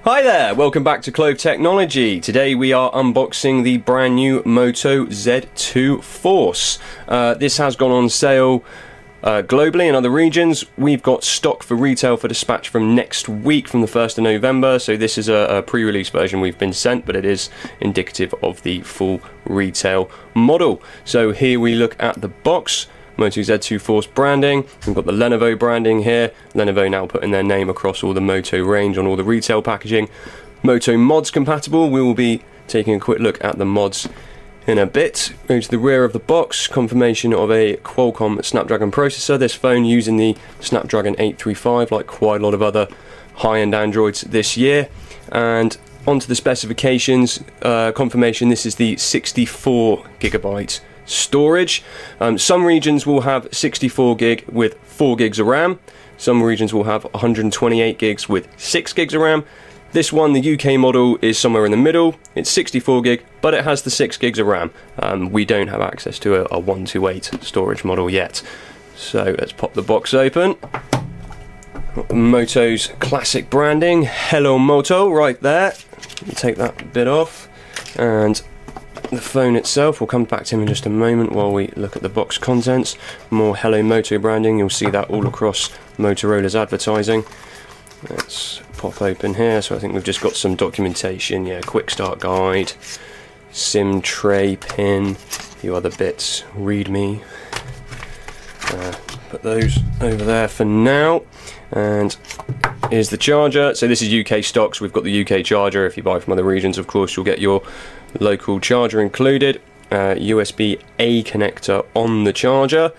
Hi there, welcome back to Clove Technology. Today we are unboxing the brand new Moto Z2 Force. This has gone on sale globally in other regions. We've got stock for retail for dispatch from next week, from the 1st of November. So this is a pre-release version we've been sent, but it is indicative of the full retail model. So here we look at the box. Moto Z2 Force branding. We've got the Lenovo branding here. Lenovo now putting their name across all the Moto range on all the retail packaging. Moto mods compatible. We will be taking a quick look at the mods in a bit. Go to the rear of the box. Confirmation of a Qualcomm Snapdragon processor. This phone using the Snapdragon 835 like quite a lot of other high-end Androids this year. And onto the specifications. Confirmation this is the 64GB storage. Some regions will have 64 gig with 4 gigs of RAM. Some regions will have 128 gigs with 6 gigs of RAM. This one, the UK model, is somewhere in the middle. It's 64 gig, but it has the 6 gigs of RAM. We don't have access to a 128 storage model yet. So let's pop the box open. Moto's classic branding, Hello Moto, right there. Take that bit off, and the phone itself, we'll come back to him in just a moment while we look at the box contents. More Hello Moto branding, you'll see that all across Motorola's advertising. Let's pop open here. So I think we've just got some documentation, yeah, quick start guide, SIM tray pin, a few other bits, readme. Put those over there for now. And here's the charger. So this is UK stocks. We've got the UK charger. If you buy from other regions, of course, you'll get your local charger included. USB-A connector on the charger.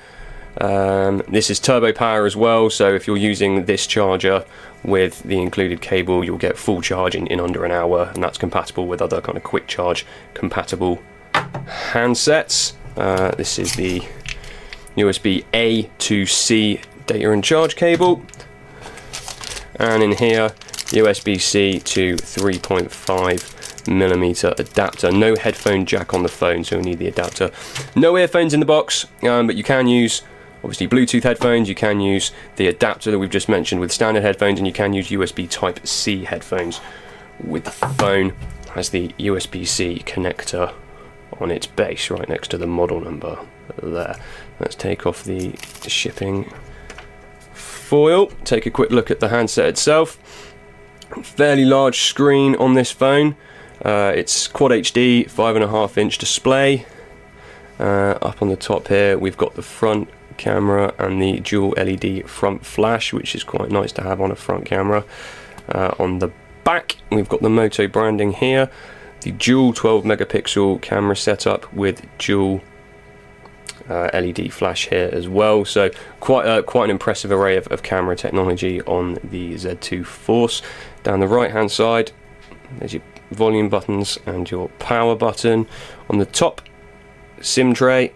This is turbo power as well, so if you're using this charger with the included cable, you'll get full charge in under an hour, and that's compatible with other kind of quick charge compatible handsets. This is the USB-A to C data and charge cable, and in here USB-C to 3.5mm adapter. No headphone jack on the phone, so you'll need the adapter. No earphones in the box, but you can use obviously Bluetooth headphones. You can use the adapter that we've just mentioned with standard headphones, and you can use USB Type-C headphones with the phone. It has the USB-C connector on its base right next to the model number there. Let's take off the shipping foil, take a quick look at the handset itself. Fairly large screen on this phone. It's Quad HD 5.5-inch display. Up on the top here we've got the front camera and the dual LED front flash, which is quite nice to have on a front camera. On the back we've got the Moto branding here, the dual 12-megapixel camera setup with dual LED flash here as well. So quite an impressive array of camera technology on the Z2 Force. Down the right hand side there's your volume buttons and your power button. On the top, SIM tray.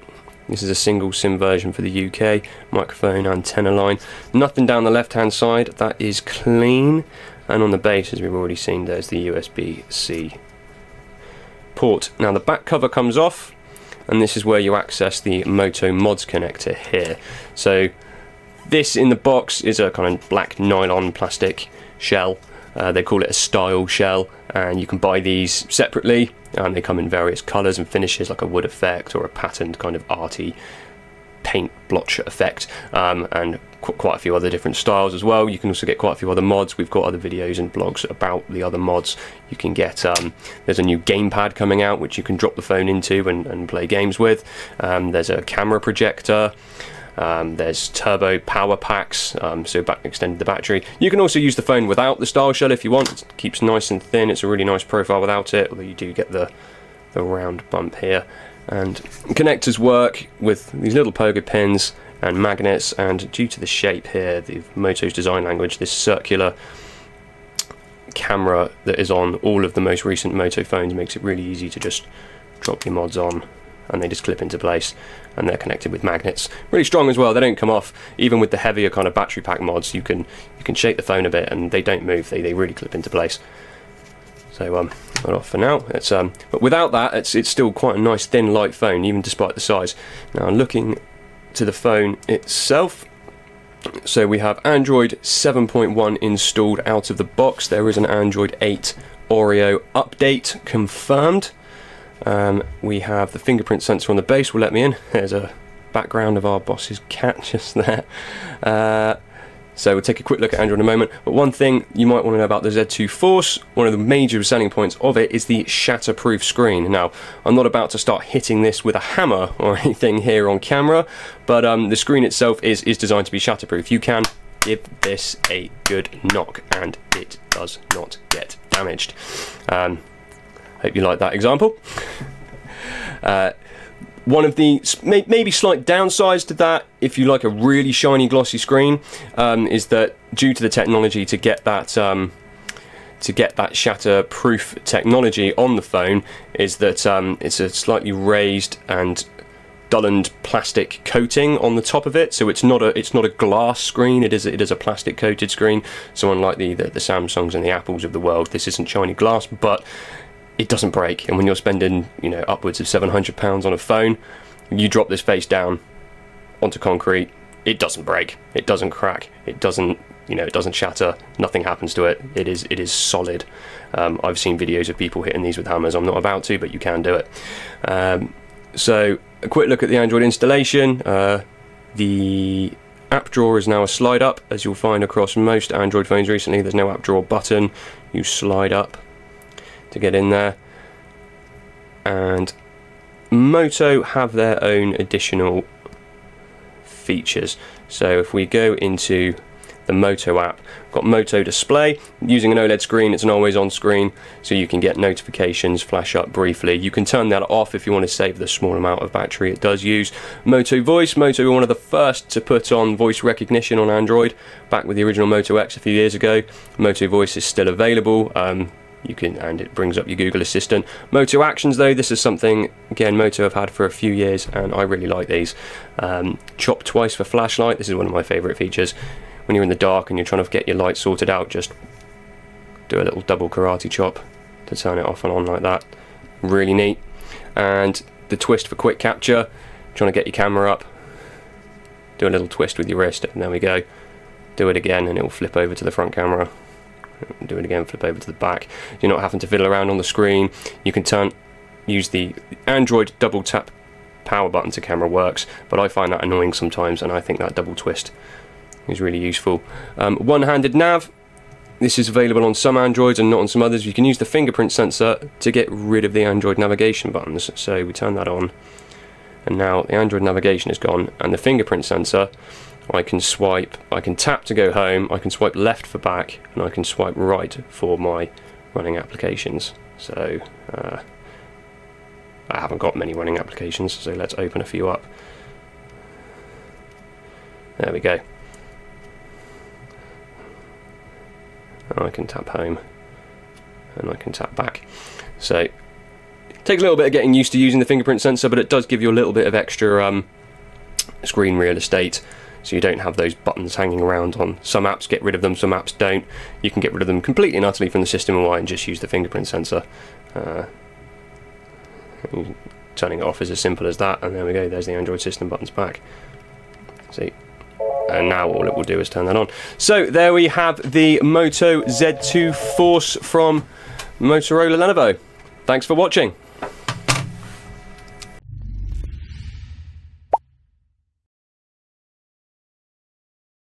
This is a single SIM version for the UK. Microphone, antenna line. Nothing down the left hand side, that is clean. And on the base, as we've already seen, there's the USB-C port. Now the back cover comes off, and this is where you access the Moto mods connector here. So this in the box is a kind of black nylon plastic shell. They call it a style shell, and you can buy these separately. They come in various colours and finishes, like a wood effect or a patterned kind of arty paint blotch effect, and quite a few other different styles as well. You can also get quite a few other mods. We've got other videos and blogs about the other mods you can get. There's a new gamepad coming out which you can drop the phone into and play games with. There's a camera projector. There's turbo power packs, so extend the battery. You can also use the phone without the style shell if you want. It keeps nice and thin. It's a really nice profile without it, although you do get the round bump here. And connectors work with these little pogo pins and magnets, and due to the shape here, the Moto's design language, this circular camera that is on all of the most recent Moto phones makes it really easy to just drop your mods on, and they just clip into place, and they're connected with magnets. Really strong as well. They don't come off. Even with the heavier kind of battery pack mods, you can shake the phone a bit and they don't move. They really clip into place. So not off for now. It's but without that, it's still quite a nice thin light phone, even despite the size. Now looking to the phone itself, So we have Android 7.1 installed out of the box. There is an Android 8 Oreo update confirmed. We have the fingerprint sensor on the base will let me in. There's a background of our boss's cat just there. So we'll take a quick look at Android in a moment. But one thing you might want to know about the Z2 Force, one of the major selling points of it is the Shatterproof screen. Now, I'm not about to start hitting this with a hammer or anything here on camera, but the screen itself is designed to be shatterproof. You can give this a good knock and it does not get damaged. Hope you like that example. One of the maybe slight downsides to that, if you like a really shiny glossy screen, is that due to the technology to get that shatterproof technology on the phone, is that it's a slightly raised and dulled plastic coating on the top of it. So it's not a glass screen. It is a plastic coated screen. So unlike the Samsungs and the Apples of the world, this isn't shiny glass, but it doesn't break. And when you're spending, you know, upwards of £700 on a phone, you drop this face down onto concrete, it doesn't break, it doesn't crack, it doesn't, you know, it doesn't shatter, nothing happens to it. It is solid. I've seen videos of people hitting these with hammers. I'm not about to, but you can do it. So a quick look at the Android installation. The app drawer is now a slide up, as you'll find across most Android phones recently. There's no app drawer button. You slide up to get in there. And Moto have their own additional features. So if we go into the Moto app, we've got Moto display. Using an OLED screen, it's an always on screen, so you can get notifications flash up briefly. You can turn that off if you want to save the small amount of battery it does use. Moto voice. Moto were one of the first to put on voice recognition on Android, back with the original Moto X a few years ago. Moto voice is still available. And it brings up your Google Assistant. Moto Actions, though, this is something, again, Moto have had for a few years, and I really like these. Chop twice for flashlight. This is one of my favourite features. When you're in the dark and you're trying to get your light sorted out, just do a little double karate chop to turn it off and on like that. Really neat. And the twist for quick capture. Trying to get your camera up, do a little twist with your wrist, and there we go. Do it again and it will flip over to the front camera. Do it again, flip over to the back. You're not having to fiddle around on the screen. You can use the Android double tap power button to camera works, but I find that annoying sometimes, and I think that double twist is really useful. One-handed nav. This is available on some Androids and not on some others. You can use the fingerprint sensor to get rid of the Android navigation buttons. So we turn that on, and now the Android navigation is gone, and the fingerprint sensor, I can swipe, I can tap to go home, I can swipe left for back, and I can swipe right for my running applications. So I haven't got many running applications, so let's open a few up. There we go. And I can tap home, and I can tap back. So it takes a little bit of getting used to using the fingerprint sensor, but it does give you a little bit of extra screen real estate. So you don't have those buttons hanging around on some apps. Get rid of them, some apps don't. You can get rid of them completely and utterly from the system UI and just use the fingerprint sensor. Turning it off is as simple as that, and there we go, there's the Android system buttons back. See? And now all it will do is turn that on. So there we have the Moto Z2 Force from Motorola Lenovo. Thanks for watching.